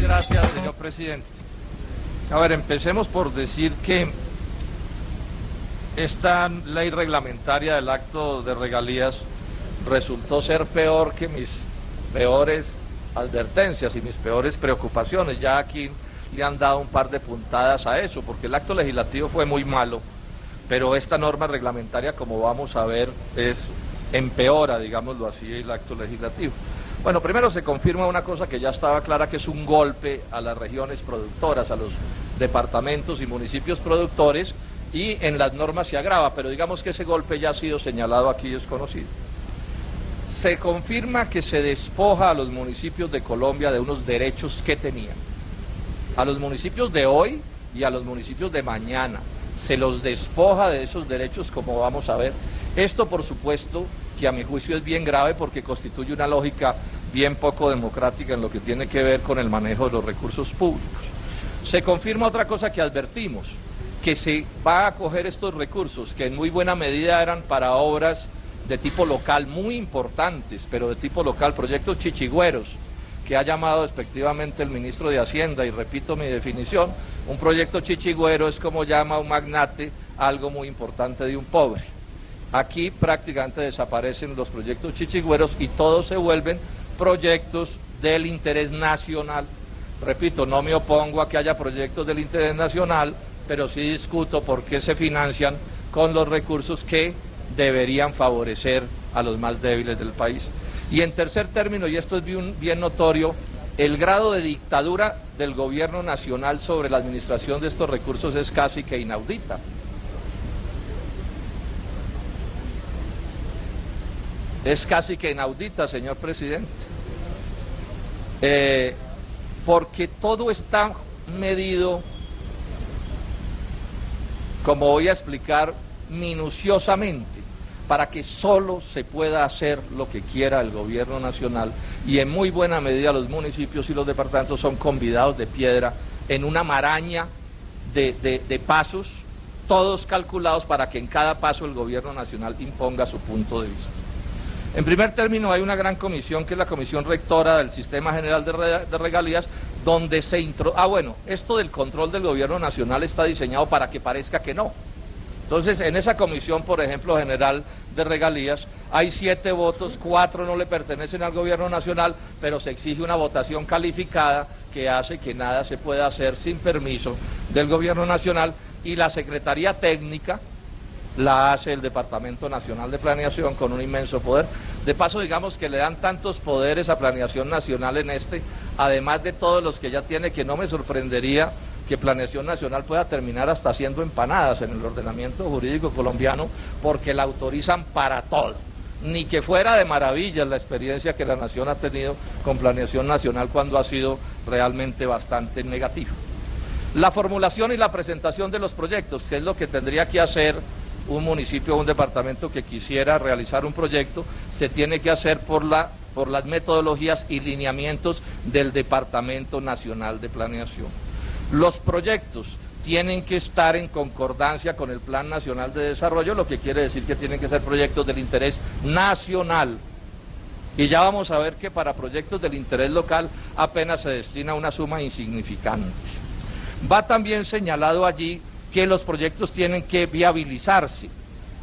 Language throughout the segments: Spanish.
Gracias, señor presidente. A ver, empecemos por decir que esta ley reglamentaria del acto de regalías resultó ser peor que mis peores advertencias y mis peores preocupaciones. Ya aquí le han dado un par de puntadas a eso, porque el acto legislativo fue muy malo, pero esta norma reglamentaria, como vamos a ver, empeora, digámoslo así, el acto legislativo. Bueno, primero se confirma una cosa que ya estaba clara, que es un golpe a las regiones productoras, a los departamentos y municipios productores, y en las normas se agrava, pero digamos que ese golpe ya ha sido señalado aquí y es conocido. Se confirma que se despoja a los municipios de Colombia de unos derechos que tenían. A los municipios de hoy y a los municipios de mañana se los despoja de esos derechos, como vamos a ver. Esto, por supuesto, que a mi juicio es bien grave porque constituye una lógica bien poco democrática en lo que tiene que ver con el manejo de los recursos públicos. Se confirma otra cosa que advertimos, que se va a acoger estos recursos, que en muy buena medida eran para obras de tipo local, muy importantes, pero de tipo local, proyectos chichigüeros, que ha llamado despectivamente el ministro de Hacienda, y repito mi definición, un proyecto chichigüero es como llama un magnate algo muy importante de un pobre. Aquí prácticamente desaparecen los proyectos chichigüeros y todos se vuelven proyectos del interés nacional. Repito, no me opongo a que haya proyectos del interés nacional, pero sí discuto por qué se financian con los recursos que deberían favorecer a los más débiles del país. Y en tercer término, y esto es bien notorio, el grado de dictadura del gobierno nacional sobre la administración de estos recursos es casi que inaudita. Es casi que inaudita, señor presidente, porque todo está medido, como voy a explicar, minuciosamente, para que solo se pueda hacer lo que quiera el gobierno nacional, y en muy buena medida los municipios y los departamentos son convidados de piedra en una maraña de pasos, todos calculados para que en cada paso el gobierno nacional imponga su punto de vista. En primer término, hay una gran comisión, que es la Comisión Rectora del Sistema General de Regalías, donde se esto del control del gobierno nacional está diseñado para que parezca que no. Entonces, en esa comisión, por ejemplo, general de regalías, hay 7 votos, 4 no le pertenecen al gobierno nacional, pero se exige una votación calificada que hace que nada se pueda hacer sin permiso del gobierno nacional, y la Secretaría Técnica la hace el Departamento Nacional de Planeación con un inmenso poder. De paso, digamos que le dan tantos poderes a Planeación Nacional además de todos los que ya tiene, que no me sorprendería que Planeación Nacional pueda terminar hasta haciendo empanadas en el ordenamiento jurídico colombiano, porque la autorizan para todo. Ni que fuera de maravillas la experiencia que la nación ha tenido con Planeación Nacional, cuando ha sido realmente bastante negativa. La formulación y la presentación de los proyectos, que es lo que tendría que hacer un municipio o un departamento que quisiera realizar un proyecto, se tiene que hacer por las metodologías y lineamientos del Departamento Nacional de Planeación. Los proyectos tienen que estar en concordancia con el Plan Nacional de Desarrollo, lo que quiere decir que tienen que ser proyectos del interés nacional. Y ya vamos a ver que para proyectos del interés local apenas se destina una suma insignificante. Va también señalado allí que los proyectos tienen que viabilizarse,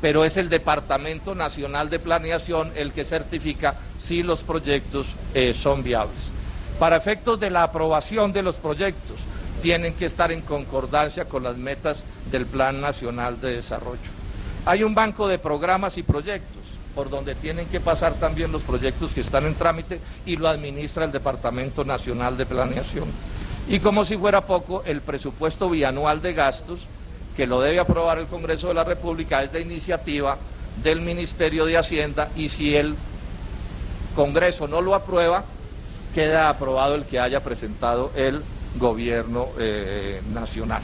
pero es el Departamento Nacional de Planeación el que certifica si los proyectos son viables. Para efectos de la aprobación de los proyectos, tienen que estar en concordancia con las metas del Plan Nacional de Desarrollo. Hay un banco de programas y proyectos por donde tienen que pasar también los proyectos que están en trámite, y lo administra el Departamento Nacional de Planeación. Y como si fuera poco, el presupuesto bianual de gastos, que lo debe aprobar el Congreso de la República, es de iniciativa del Ministerio de Hacienda, y si el Congreso no lo aprueba, queda aprobado el que haya presentado el gobierno nacional.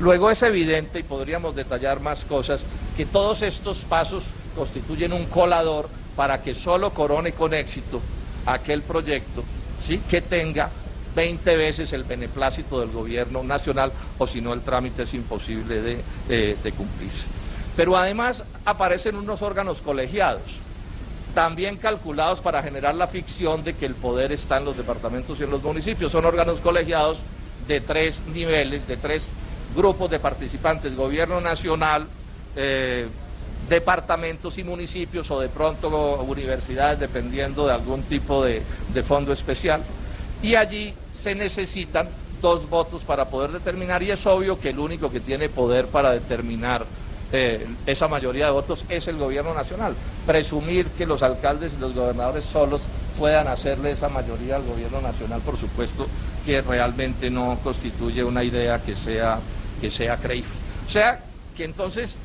Luego es evidente, y podríamos detallar más cosas, que todos estos pasos constituyen un colador para que solo corone con éxito aquel proyecto, ¿sí?, que tenga 20 veces el beneplácito del gobierno nacional, o si no el trámite es imposible de cumplirse. Pero además aparecen unos órganos colegiados, también calculados para generar la ficción de que el poder está en los departamentos y en los municipios. Son órganos colegiados de 3 niveles, de 3 grupos de participantes: gobierno nacional, departamentos y municipios, o de pronto universidades, dependiendo de algún tipo de fondo especial. Y allí se necesitan 2 votos para poder determinar, y es obvio que el único que tiene poder para determinar esa mayoría de votos es el gobierno nacional. Presumir que los alcaldes y los gobernadores solos puedan hacerle esa mayoría al gobierno nacional, por supuesto que realmente no constituye una idea que sea creíble. O sea que entonces,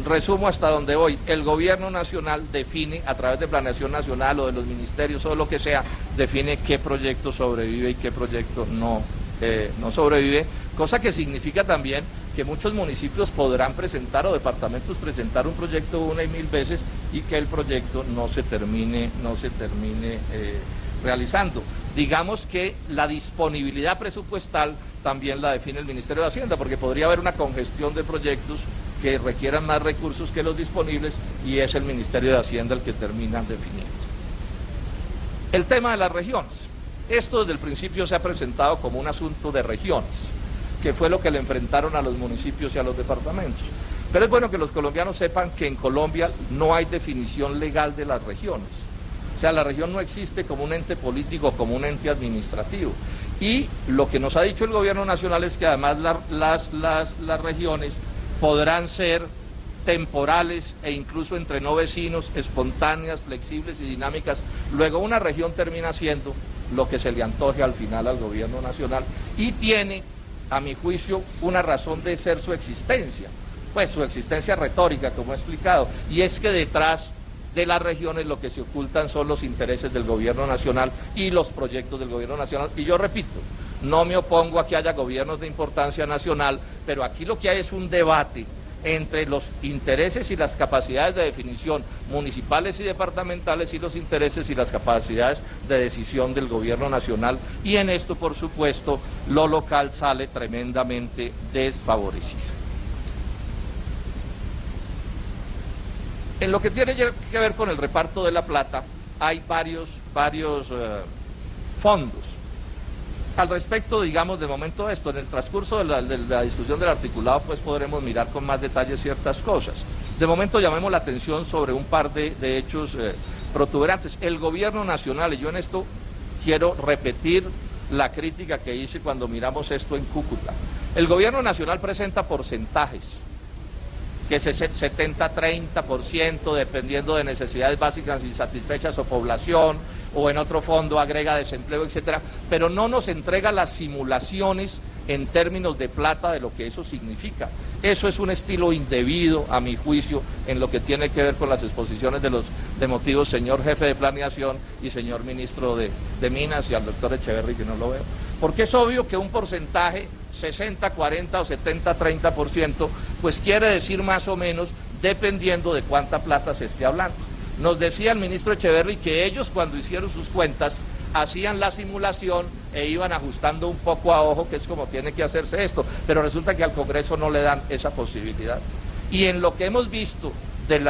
resumo hasta donde voy, el gobierno nacional define, a través de planeación nacional o de los ministerios o lo que sea, define qué proyecto sobrevive y qué proyecto no sobrevive, cosa que significa también que muchos municipios podrán presentar, o departamentos presentar un proyecto una y 1000 veces, y que el proyecto no se termine realizando. Digamos que la disponibilidad presupuestal también la define el Ministerio de Hacienda, porque podría haber una congestión de proyectos que requieran más recursos que los disponibles, y es el Ministerio de Hacienda el que termina definiendo. El tema de las regiones. Esto desde el principio se ha presentado como un asunto de regiones, que fue lo que le enfrentaron a los municipios y a los departamentos. Pero es bueno que los colombianos sepan que en Colombia no hay definición legal de las regiones. O sea, la región no existe como un ente político, como un ente administrativo. Y lo que nos ha dicho el gobierno nacional es que además las regiones podrán ser temporales e incluso entre no vecinos, espontáneas, flexibles y dinámicas. Luego una región termina siendo lo que se le antoje al final al gobierno nacional, y tiene, a mi juicio, una razón de ser su existencia, pues su existencia retórica, como he explicado, y es que detrás de las regiones lo que se ocultan son los intereses del gobierno nacional y los proyectos del gobierno nacional. Y yo repito, no me opongo a que haya gobiernos de importancia nacional, pero aquí lo que hay es un debate entre los intereses y las capacidades de definición municipales y departamentales, y los intereses y las capacidades de decisión del gobierno nacional, y en esto, por supuesto, lo local sale tremendamente desfavorecido. En lo que tiene que ver con el reparto de la plata, hay varios fondos. Al respecto, digamos, de momento esto, en el transcurso de la discusión del articulado, pues podremos mirar con más detalle ciertas cosas. De momento llamemos la atención sobre un par de hechos protuberantes. El gobierno nacional, y yo en esto quiero repetir la crítica que hice cuando miramos esto en Cúcuta. El gobierno nacional presenta porcentajes, que es 70-30%, dependiendo de necesidades básicas insatisfechas o población, o en otro fondo agrega desempleo, etcétera, pero no nos entrega las simulaciones en términos de plata de lo que eso significa. Eso es un estilo indebido, a mi juicio, en lo que tiene que ver con las exposiciones de motivos, señor jefe de planeación y señor ministro de Minas, y al doctor Echeverry, que no lo veo. Porque es obvio que un porcentaje 60, 40 o 70, 30%, pues quiere decir más o menos dependiendo de cuánta plata se esté hablando. Nos decía el ministro Echeverry que ellos, cuando hicieron sus cuentas, hacían la simulación e iban ajustando un poco a ojo, que es como tiene que hacerse esto, pero resulta que al Congreso no le dan esa posibilidad. Y en lo que hemos visto de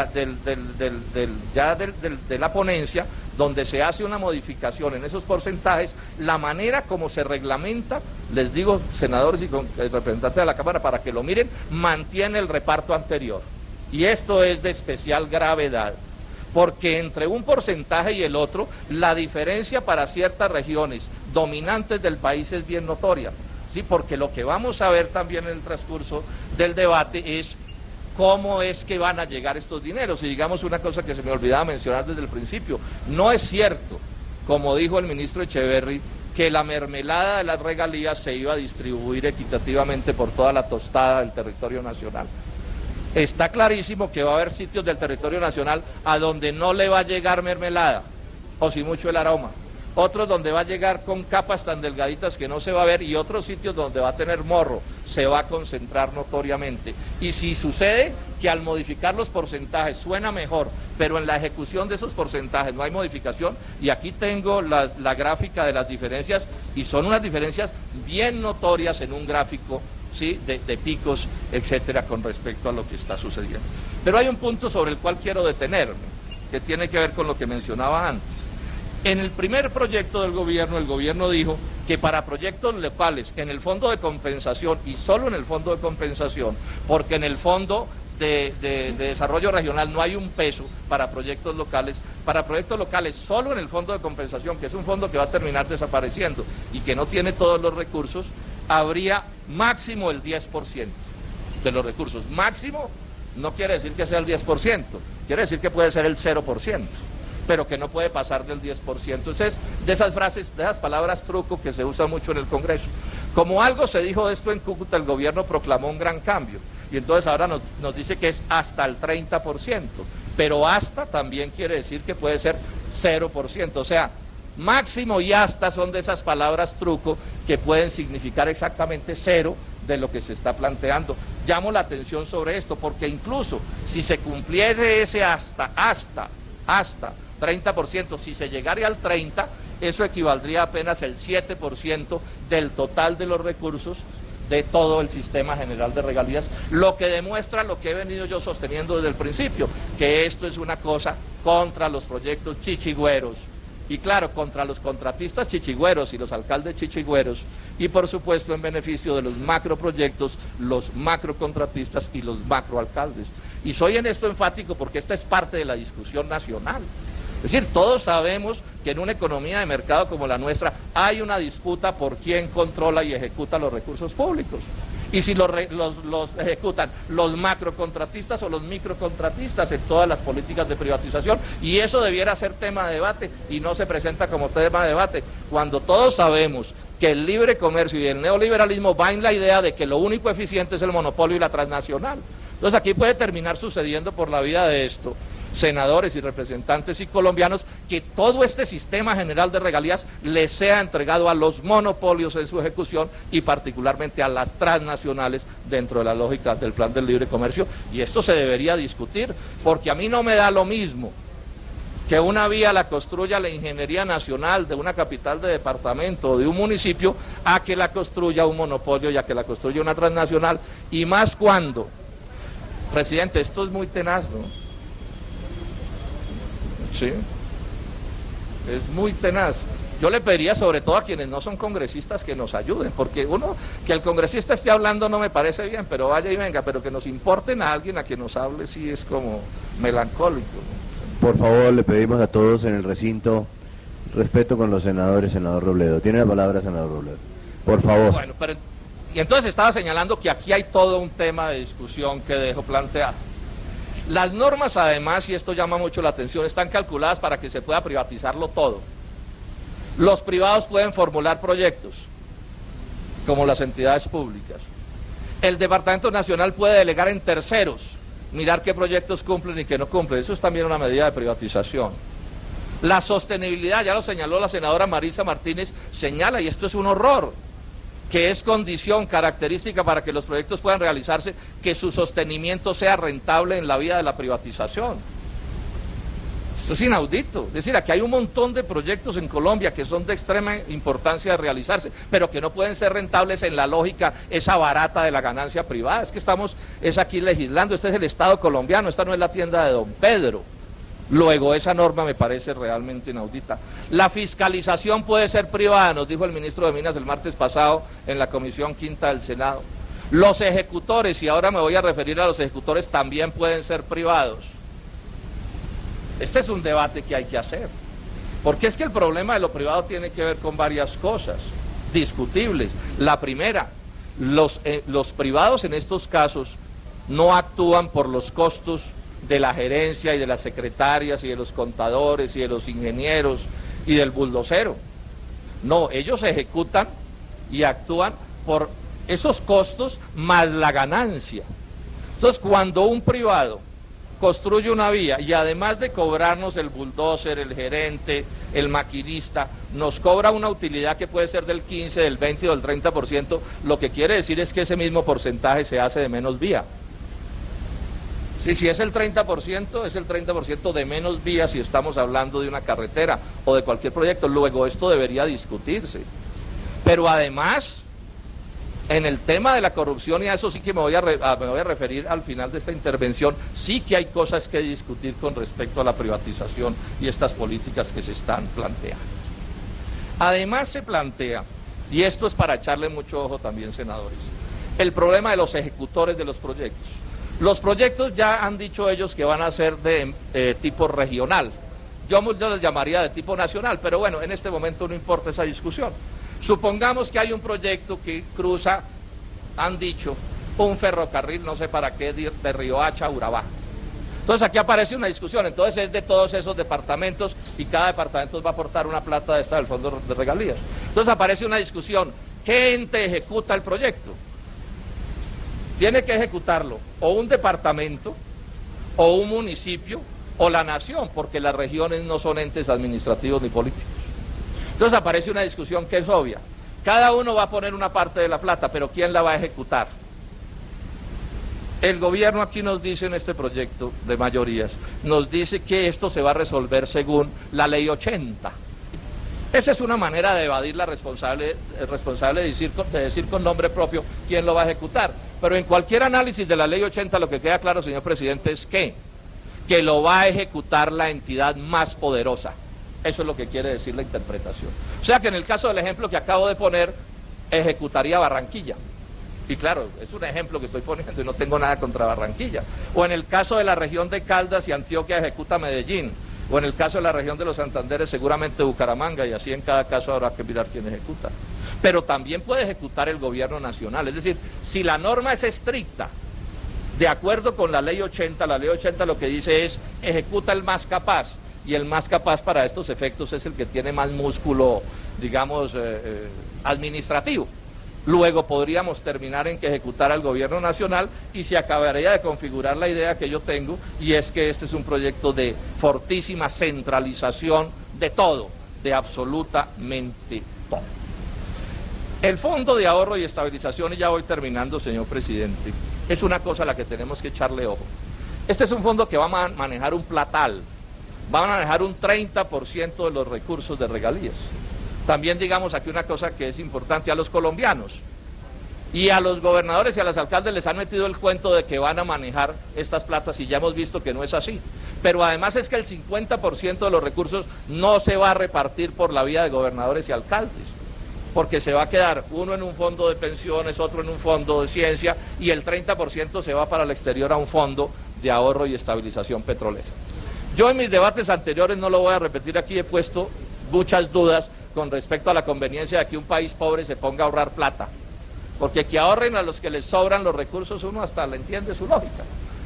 la ponencia, donde se hace una modificación en esos porcentajes, la manera como se reglamenta, les digo, senadores y representantes de la Cámara, para que lo miren, mantiene el reparto anterior. Y esto es de especial gravedad, porque entre un porcentaje y el otro, la diferencia para ciertas regiones dominantes del país es bien notoria, ¿sí? Porque lo que vamos a ver también en el transcurso del debate es cómo es que van a llegar estos dineros. Y digamos una cosa que se me olvidaba mencionar desde el principio, no es cierto, como dijo el ministro Echeverry, que la mermelada de las regalías se iba a distribuir equitativamente por toda la tostada del territorio nacional. Está clarísimo que va a haber sitios del territorio nacional a donde no le va a llegar mermelada, o si mucho el aroma. Otros donde va a llegar con capas tan delgaditas que no se va a ver, y otros sitios donde va a tener morro, se va a concentrar notoriamente. Y si sucede que al modificar los porcentajes suena mejor, pero en la ejecución de esos porcentajes no hay modificación, y aquí tengo la gráfica de las diferencias, y son unas diferencias bien notorias en un gráfico, ¿sí?, de picos, etcétera, con respecto a lo que está sucediendo. Pero hay un punto sobre el cual quiero detenerme, que tiene que ver con lo que mencionaba antes. En el primer proyecto del gobierno, el gobierno dijo que para proyectos locales, en el fondo de compensación, y solo en el fondo de compensación, porque en el fondo de desarrollo regional no hay un peso para proyectos locales solo en el fondo de compensación, que es un fondo que va a terminar desapareciendo y que no tiene todos los recursos, habría máximo el 10% de los recursos. Máximo no quiere decir que sea el 10%, quiere decir que puede ser el 0%. Pero que no puede pasar del 10%. Entonces, de esas frases, de esas palabras truco que se usan mucho en el Congreso. Como algo se dijo de esto en Cúcuta, el gobierno proclamó un gran cambio, y entonces ahora nos dice que es hasta el 30%, pero hasta también quiere decir que puede ser 0%, o sea, máximo y hasta son de esas palabras truco que pueden significar exactamente cero de lo que se está planteando. Llamo la atención sobre esto, porque incluso si se cumpliese ese hasta 30%, si se llegara al 30%, eso equivaldría a apenas el 7% del total de los recursos de todo el sistema general de regalías, lo que demuestra lo que he venido yo sosteniendo desde el principio, que esto es una cosa contra los proyectos chichigüeros, y claro, contra los contratistas chichigüeros y los alcaldes chichigüeros, y por supuesto en beneficio de los macroproyectos, los macrocontratistas y los macroalcaldes. Y soy en esto enfático porque esta es parte de la discusión nacional. Es decir, todos sabemos que en una economía de mercado como la nuestra hay una disputa por quién controla y ejecuta los recursos públicos. Y si los ejecutan los macrocontratistas o los microcontratistas en todas las políticas de privatización, y eso debiera ser tema de debate y no se presenta como tema de debate, cuando todos sabemos que el libre comercio y el neoliberalismo va en la idea de que lo único eficiente es el monopolio y la transnacional. Entonces aquí puede terminar sucediendo por la vida de esto, senadores y representantes y colombianos, que todo este sistema general de regalías les sea entregado a los monopolios en su ejecución y particularmente a las transnacionales dentro de la lógica del plan del libre comercio, y esto se debería discutir, porque a mí no me da lo mismo que una vía la construya la Ingeniería Nacional de una capital de departamento o de un municipio, a que la construya un monopolio y a que la construya una transnacional, y más cuando, presidente, esto es muy tenaz, ¿no? Sí, es muy tenaz. Yo le pediría sobre todo a quienes no son congresistas que nos ayuden, porque que el congresista esté hablando no me parece bien, pero vaya y venga, pero que nos importen a alguien a quien nos hable sí es como melancólico, ¿no? Por favor, le pedimos a todos en el recinto respeto con los senadores. Senador Robledo, tiene la palabra, senador Robledo, por favor. Bueno, y entonces estaba señalando que aquí hay todo un tema de discusión que dejo planteado. Las normas, además, y esto llama mucho la atención, están calculadas para que se pueda privatizarlo todo. Los privados pueden formular proyectos, como las entidades públicas. El Departamento Nacional puede delegar en terceros, mirar qué proyectos cumplen y qué no cumplen. Eso es también una medida de privatización. La sostenibilidad, ya lo señaló la senadora Marisa Martínez, señala, y esto es un horror, que es condición característica para que los proyectos puedan realizarse, que su sostenimiento sea rentable en la vía de la privatización. Esto es inaudito. Es decir, aquí hay un montón de proyectos en Colombia que son de extrema importancia de realizarse, pero que no pueden ser rentables en la lógica esa barata de la ganancia privada. Es que es aquí legislando, este es el Estado colombiano, esta no es la tienda de Don Pedro. Luego, esa norma me parece realmente inaudita. La fiscalización puede ser privada, nos dijo el ministro de Minas el martes pasado en la Comisión Quinta del Senado. Los ejecutores, y ahora me voy a referir a los ejecutores, también pueden ser privados. Este es un debate que hay que hacer, porque es que el problema de lo privado tiene que ver con varias cosas discutibles. La primera, los privados en estos casos no actúan por los costos de la gerencia y de las secretarias y de los contadores y de los ingenieros y del buldocero. No, ellos ejecutan y actúan por esos costos más la ganancia. Entonces, cuando un privado construye una vía y además de cobrarnos el bulldozer, el gerente, el maquinista, nos cobra una utilidad que puede ser del 15, del 20 o del 30%, lo que quiere decir es que ese mismo porcentaje se hace de menos vía. Si es el 30%, es el 30% de menos vía si estamos hablando de una carretera o de cualquier proyecto. Luego esto debería discutirse. Pero además, en el tema de la corrupción, y a eso sí que me voy a referir al final de esta intervención, sí que hay cosas que discutir con respecto a la privatización y estas políticas que se están planteando. Además se plantea, y esto es para echarle mucho ojo también, senadores, el problema de los ejecutores de los proyectos. Los proyectos ya han dicho ellos que van a ser de tipo regional. Yo les llamaría de tipo nacional, pero bueno, en este momento no importa esa discusión. Supongamos que hay un proyecto que cruza, han dicho, un ferrocarril, no sé para qué, de Riohacha a Urabá. Entonces aquí aparece una discusión, entonces es de todos esos departamentos y cada departamento va a aportar una plata de esta del fondo de regalías. Entonces aparece una discusión, ¿qué ente ejecuta el proyecto? Tiene que ejecutarlo o un departamento, o un municipio, o la nación, porque las regiones no son entes administrativos ni políticos. Entonces aparece una discusión que es obvia. Cada uno va a poner una parte de la plata, pero ¿quién la va a ejecutar? El gobierno aquí nos dice en este proyecto de mayorías, nos dice que esto se va a resolver según la ley 80. Esa es una manera de evadir la responsable de decir con nombre propio quién lo va a ejecutar. Pero en cualquier análisis de la ley 80 lo que queda claro, señor presidente, es que lo va a ejecutar la entidad más poderosa. Eso es lo que quiere decir la interpretación. O sea que en el caso del ejemplo que acabo de poner, ejecutaría Barranquilla. Y claro, es un ejemplo que estoy poniendo y no tengo nada contra Barranquilla. O en el caso de la región de Caldas y Antioquia, ejecuta Medellín. O en el caso de la región de los Santanderes, seguramente Bucaramanga, y así en cada caso habrá que mirar quién ejecuta. Pero también puede ejecutar el gobierno nacional. Es decir, si la norma es estricta, de acuerdo con la ley 80, la ley 80 lo que dice es, ejecuta el más capaz, y el más capaz para estos efectos es el que tiene más músculo, digamos, administrativo. Luego podríamos terminar en que ejecutara el gobierno nacional y se acabaría de configurar la idea que yo tengo, y es que este es un proyecto de fortísima centralización de todo, de absolutamente todo. El Fondo de Ahorro y Estabilización, y ya voy terminando, señor presidente, es una cosa a la que tenemos que echarle ojo. Este es un fondo que va a manejar un platal, va a manejar un 30% de los recursos de regalías. También digamos aquí una cosa que es importante, a los colombianos y a los gobernadores y a los alcaldes les han metido el cuento de que van a manejar estas platas y ya hemos visto que no es así. Pero además es que el 50% de los recursos no se va a repartir por la vía de gobernadores y alcaldes, porque se va a quedar uno en un fondo de pensiones, otro en un fondo de ciencia, y el 30% se va para el exterior a un fondo de ahorro y estabilización petrolera. Yo en mis debates anteriores, no lo voy a repetir aquí, he puesto muchas dudas con respecto a la conveniencia de que un país pobre se ponga a ahorrar plata, porque que ahorren a los que les sobran los recursos, uno hasta le entiende su lógica,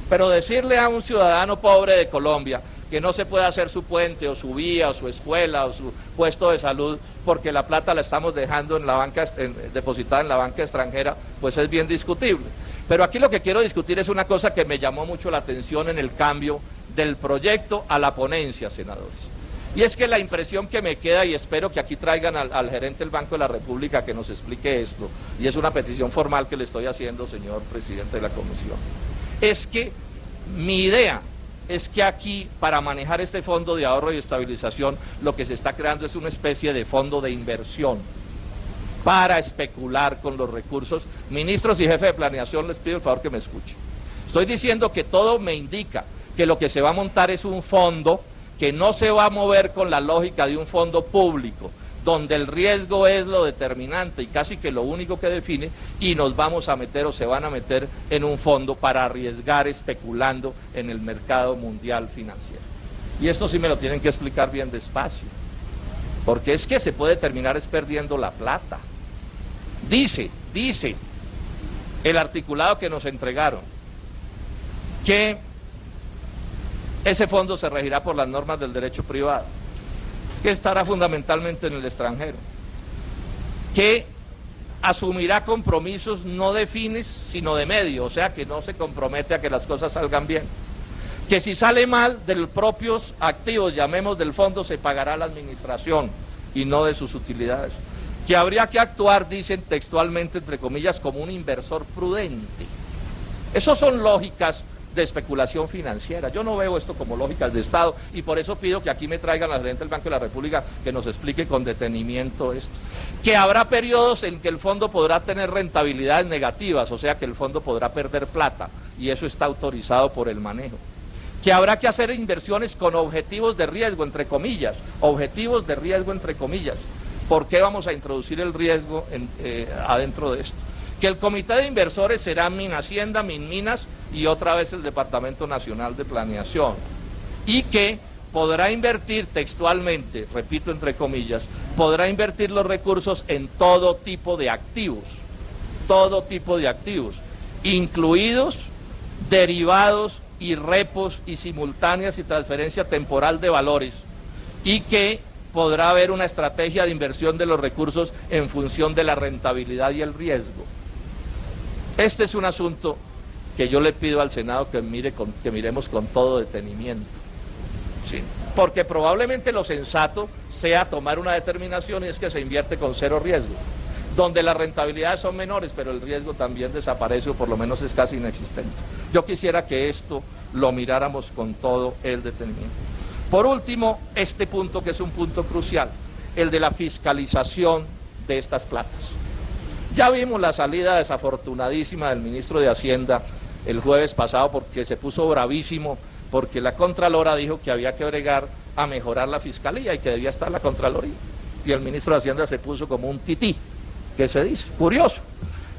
pero decirle a un ciudadano pobre de Colombia que no se puede hacer su puente o su vía o su escuela o su puesto de salud porque la plata la estamos dejando en la banca, depositada en la banca extranjera, pues es bien discutible. Pero aquí lo que quiero discutir es una cosa que me llamó mucho la atención en el cambio del proyecto a la ponencia, senadores. Y es que la impresión que me queda, y espero que aquí traigan al gerente del Banco de la República que nos explique esto, y es una petición formal que le estoy haciendo, señor presidente de la comisión, es que mi idea es que aquí, para manejar este fondo de ahorro y estabilización, lo que se está creando es una especie de fondo de inversión para especular con los recursos. Ministros y jefe de planeación, les pido el favor que me escuchen. Estoy diciendo que todo me indica que lo que se va a montar es un fondo que no se va a mover con la lógica de un fondo público, donde el riesgo es lo determinante y casi que lo único que define, y nos vamos a meter o se van a meter en un fondo para arriesgar especulando en el mercado mundial financiero. Y esto sí me lo tienen que explicar bien despacio, porque es que se puede terminar es perdiendo la plata. Dice el articulado que nos entregaron que ese fondo se regirá por las normas del derecho privado, que estará fundamentalmente en el extranjero, que asumirá compromisos no de fines, sino de medio, o sea que no se compromete a que las cosas salgan bien, que si sale mal de los propios activos, llamemos del fondo, se pagará la administración y no de sus utilidades, que habría que actuar, dicen textualmente, entre comillas, como un inversor prudente. Esas son lógicas de especulación financiera. Yo no veo esto como lógicas de Estado y por eso pido que aquí me traigan al gerente del Banco de la República que nos explique con detenimiento esto. Que habrá periodos en que el fondo podrá tener rentabilidades negativas, o sea que el fondo podrá perder plata y eso está autorizado por el manejo. Que habrá que hacer inversiones con objetivos de riesgo, entre comillas, objetivos de riesgo, entre comillas. ¿Por qué vamos a introducir el riesgo adentro de esto? Que el comité de inversores será Minhacienda, Minminas y otra vez el Departamento Nacional de Planeación. Y que podrá invertir textualmente, repito entre comillas, podrá invertir los recursos en todo tipo de activos, incluidos derivados y repos y simultáneas y transferencia temporal de valores, y que podrá haber una estrategia de inversión de los recursos en función de la rentabilidad y el riesgo. Este es un asunto que yo le pido al Senado que miremos con todo detenimiento, ¿sí? Porque probablemente lo sensato sea tomar una determinación y es que se invierte con cero riesgo, donde las rentabilidades son menores, pero el riesgo también desaparece o por lo menos es casi inexistente. Yo quisiera que esto lo miráramos con todo el detenimiento. Por último, este punto que es un punto crucial, el de la fiscalización de estas platas. Ya vimos la salida desafortunadísima del ministro de Hacienda el jueves pasado porque se puso bravísimo, porque la Contralora dijo que había que bregar a mejorar la fiscalía y que debía estar la Contraloría. Y el ministro de Hacienda se puso como un tití, que se dice, curioso.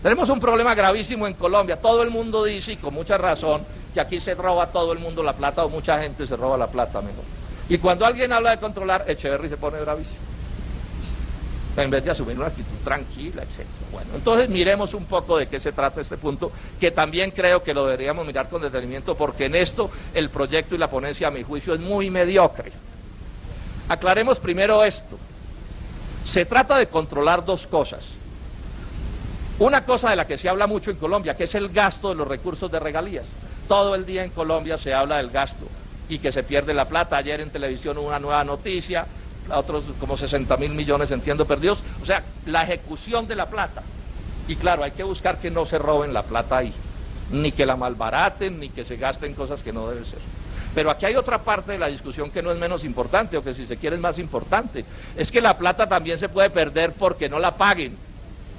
Tenemos un problema gravísimo en Colombia, todo el mundo dice, y con mucha razón, que aquí se roba todo el mundo la plata o mucha gente se roba la plata mejor. Y cuando alguien habla de controlar, Echeverry se pone bravísimo, en vez de asumir una actitud tranquila, etc. Bueno, entonces miremos un poco de qué se trata este punto, que también creo que lo deberíamos mirar con detenimiento, porque en esto el proyecto y la ponencia, a mi juicio, es muy mediocre. Aclaremos primero esto. Se trata de controlar dos cosas. Una cosa de la que se habla mucho en Colombia, que es el gasto de los recursos de regalías. Todo el día en Colombia se habla del gasto y que se pierde la plata. Ayer en televisión hubo una nueva noticia, otros como 60.000 millones, entiendo, perdidos. O sea, la ejecución de la plata. Y claro, hay que buscar que no se roben la plata ahí, ni que la malbaraten, ni que se gasten cosas que no deben ser. Pero aquí hay otra parte de la discusión que no es menos importante, o que si se quiere es más importante. Es que la plata también se puede perder porque no la paguen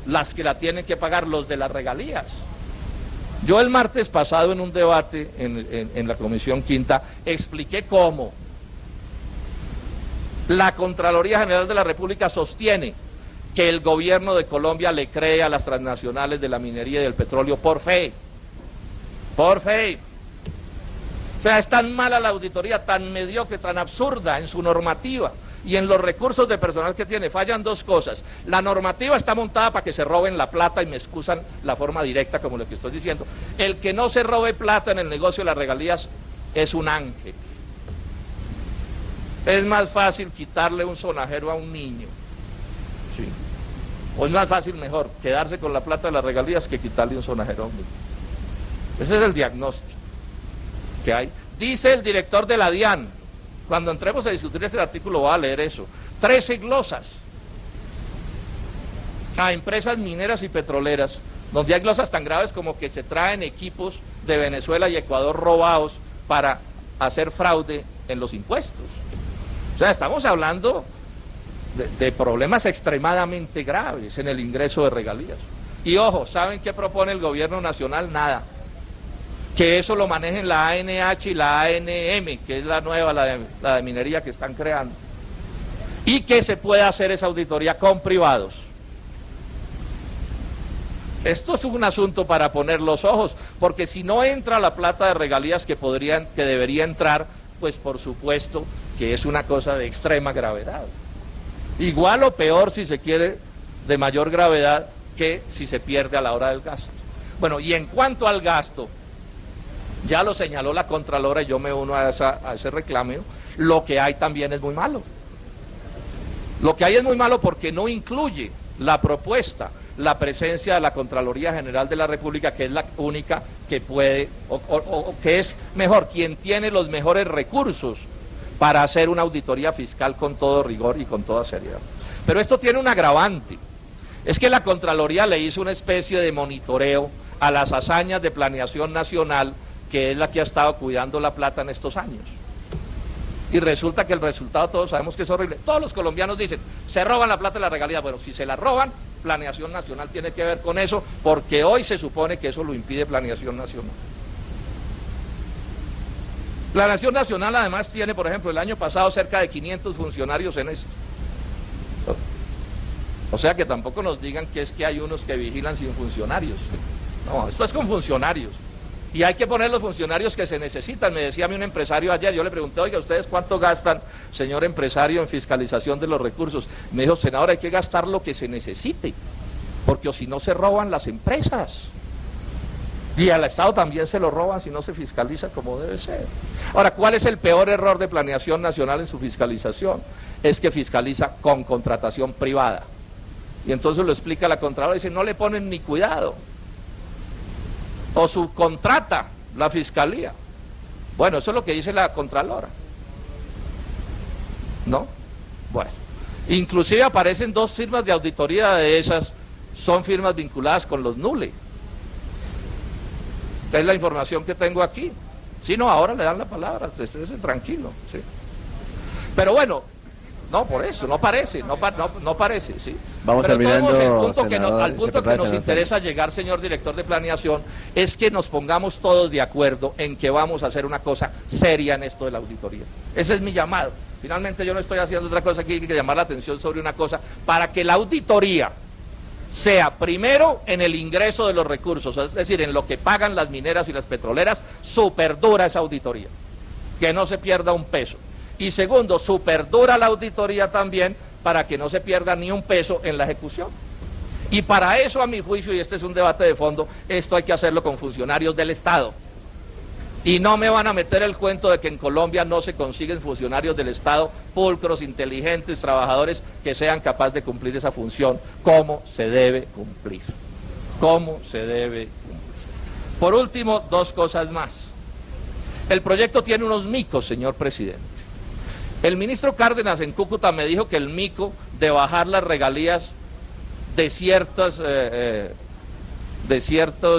las que la tienen que pagar, los de las regalías. Yo el martes pasado en un debate en la Comisión Quinta expliqué cómo la Contraloría General de la República sostiene que el gobierno de Colombia le cree a las transnacionales de la minería y del petróleo por fe. Por fe. O sea, es tan mala la auditoría, tan mediocre, tan absurda en su normativa y en los recursos de personal que tiene. Fallan dos cosas. La normativa está montada para que se roben la plata, y me excusan la forma directa como lo que estoy diciendo. El que no se robe plata en el negocio de las regalías es un ángel. Es más fácil quitarle un sonajero a un niño, ¿sí? O es más fácil, mejor, quedarse con la plata de las regalías que quitarle un sonajero a un niño. Ese es el diagnóstico que hay. Dice el director de la DIAN, cuando entremos a discutir este artículo voy a leer eso, 13 glosas a empresas mineras y petroleras, donde hay glosas tan graves como que se traen equipos de Venezuela y Ecuador robados para hacer fraude en los impuestos. O sea, estamos hablando de problemas extremadamente graves en el ingreso de regalías. Y ojo, ¿saben qué propone el gobierno nacional? Nada. Que eso lo manejen la ANH y la ANM, que es la nueva, la de minería que están creando. Y que se pueda hacer esa auditoría con privados. Esto es un asunto para poner los ojos, porque si no entra la plata de regalías que debería entrar, pues por supuesto que es una cosa de extrema gravedad. Igual o peor, si se quiere, de mayor gravedad que si se pierde a la hora del gasto. Bueno, y en cuanto al gasto, ya lo señaló la Contralora y yo me uno a ese reclamo, lo que hay también es muy malo. Lo que hay es muy malo porque no incluye la propuesta la presencia de la Contraloría General de la República, que es la única que puede, o que es mejor, quien tiene los mejores recursos para hacer una auditoría fiscal con todo rigor y con toda seriedad. Pero esto tiene un agravante, es que la Contraloría le hizo una especie de monitoreo a las hazañas de planeación nacional, que es la que ha estado cuidando la plata en estos años. Y resulta que el resultado todos sabemos que es horrible. Todos los colombianos dicen, se roban la plata de la regalía. Bueno, si se la roban, Planeación Nacional tiene que ver con eso, porque hoy se supone que eso lo impide Planeación Nacional. Planeación Nacional además tiene, por ejemplo, el año pasado cerca de 500 funcionarios en esto. O sea que tampoco nos digan que es que hay unos que vigilan sin funcionarios. No, esto es con funcionarios. Y hay que poner los funcionarios que se necesitan. Me decía a mí un empresario ayer, yo le pregunté, oiga, ¿ustedes cuánto gastan, señor empresario, en fiscalización de los recursos? Me dijo, senador, hay que gastar lo que se necesite, porque o si no se roban las empresas. Y al Estado también se lo roban si no se fiscaliza como debe ser. Ahora, ¿cuál es el peor error de Planeación Nacional en su fiscalización? Es que fiscaliza con contratación privada. Y entonces lo explica la Contralora y dice, no le ponen ni cuidado. O subcontrata la Fiscalía. Bueno, eso es lo que dice la Contralora. ¿No? Bueno. Inclusive aparecen 2 firmas de auditoría de esas, son firmas vinculadas con los NULE. Es la información que tengo aquí. Si no, ahora le dan la palabra, estése tranquilo. ¿Sí? Pero bueno, no, por eso, no parece, no parece, ¿sí? Vamos pero terminando, al punto que nos interesa llegar, señor director de Planeación, es que nos pongamos todos de acuerdo en que vamos a hacer una cosa seria en esto de la auditoría. Ese es mi llamado. Finalmente yo no estoy haciendo otra cosa aquí que llamar la atención sobre una cosa, para que la auditoría sea primero en el ingreso de los recursos, es decir, en lo que pagan las mineras y las petroleras, súper dura esa auditoría, que no se pierda un peso. Y segundo, súper dura la auditoría también para que no se pierda ni un peso en la ejecución. Y para eso, a mi juicio, y este es un debate de fondo, esto hay que hacerlo con funcionarios del Estado. Y no me van a meter el cuento de que en Colombia no se consiguen funcionarios del Estado pulcros, inteligentes, trabajadores que sean capaces de cumplir esa función como se debe cumplir. Como se debe cumplir. Por último, 2 cosas más. El proyecto tiene unos micos, señor presidente. El ministro Cárdenas en Cúcuta me dijo que el mico de bajar las regalías de ciertos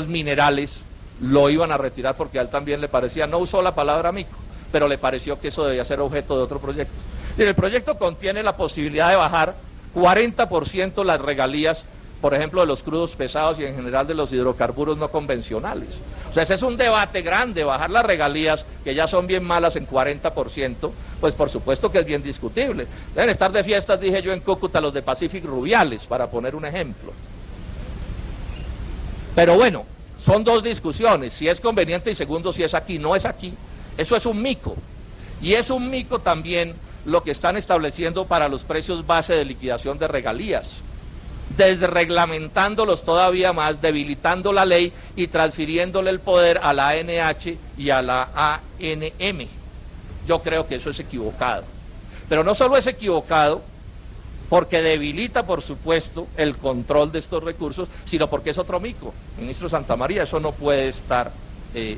minerales lo iban a retirar porque a él también le parecía, no usó la palabra mico, pero le pareció que eso debía ser objeto de otro proyecto. Y el proyecto contiene la posibilidad de bajar 40% las regalías, por ejemplo, de los crudos pesados y en general de los hidrocarburos no convencionales. O sea, ese es un debate grande, bajar las regalías, que ya son bien malas, en 40%, pues por supuesto que es bien discutible. Deben estar de fiestas, dije yo en Cúcuta, los de Pacific Rubiales, para poner un ejemplo. Pero bueno, son 2 discusiones, si es conveniente y segundo, si es aquí, no es aquí. Eso es un mico. Y es un mico también lo que están estableciendo para los precios base de liquidación de regalías, desreglamentándolos todavía más, debilitando la ley y transfiriéndole el poder a la ANH y a la ANM. Yo creo que eso es equivocado. Pero no solo es equivocado porque debilita, por supuesto, el control de estos recursos, sino porque es otro mico. Ministro Santamaría, eso no puede estar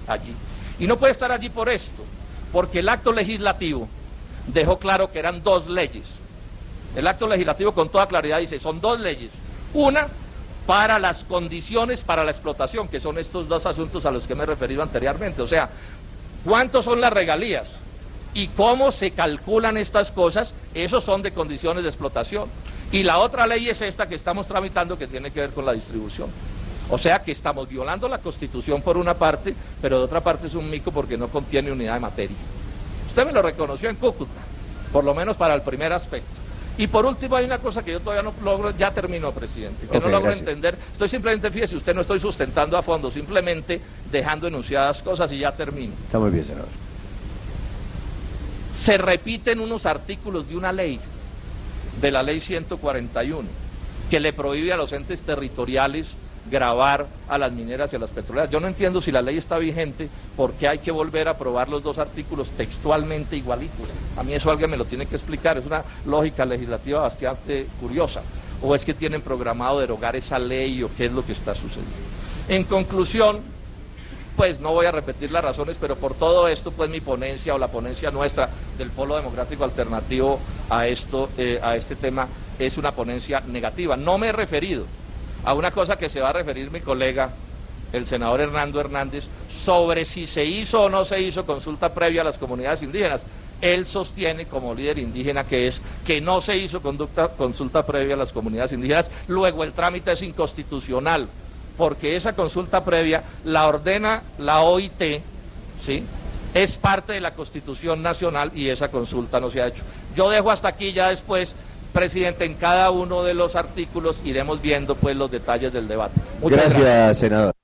allí. Y no puede estar allí por esto, porque el acto legislativo dejó claro que eran 2 leyes. El acto legislativo con toda claridad dice, son 2 leyes. Una para las condiciones para la explotación, que son estos 2 asuntos a los que me he referido anteriormente. O sea, ¿cuántos son las regalías? Y cómo se calculan estas cosas, esos son de condiciones de explotación. Y la otra ley es esta que estamos tramitando, que tiene que ver con la distribución. O sea que estamos violando la Constitución por una parte, pero de otra parte es un mico porque no contiene unidad de materia. Usted me lo reconoció en Cúcuta, por lo menos para el primer aspecto. Y por último hay una cosa que yo todavía no logro, ya terminó, presidente, que no logro entender. Estoy simplemente, fíjese, usted no estoy sustentando a fondo, simplemente dejando enunciadas cosas y ya termino. Está muy bien, senador. Se repiten unos artículos de una ley, de la ley 141, que le prohíbe a los entes territoriales gravar a las mineras y a las petroleras. Yo no entiendo si la ley está vigente, porque hay que volver a aprobar los 2 artículos textualmente igualitos. A mí eso alguien me lo tiene que explicar, es una lógica legislativa bastante curiosa. o es que tienen programado derogar esa ley o qué es lo que está sucediendo. En conclusión, pues no voy a repetir las razones, pero por todo esto, pues mi ponencia o la ponencia nuestra del Polo Democrático Alternativo a este tema es una ponencia negativa. No me he referido a una cosa que se va a referir mi colega, el senador Hernando Hernández, sobre si se hizo o no se hizo consulta previa a las comunidades indígenas. Él sostiene, como líder indígena que es, que no se hizo consulta previa a las comunidades indígenas, luego el trámite es inconstitucional, porque esa consulta previa la ordena la OIT, ¿sí? Es parte de la Constitución Nacional y esa consulta no se ha hecho. Yo dejo hasta aquí, ya después, presidente, en cada uno de los artículos iremos viendo pues los detalles del debate. Muchas gracias, senador.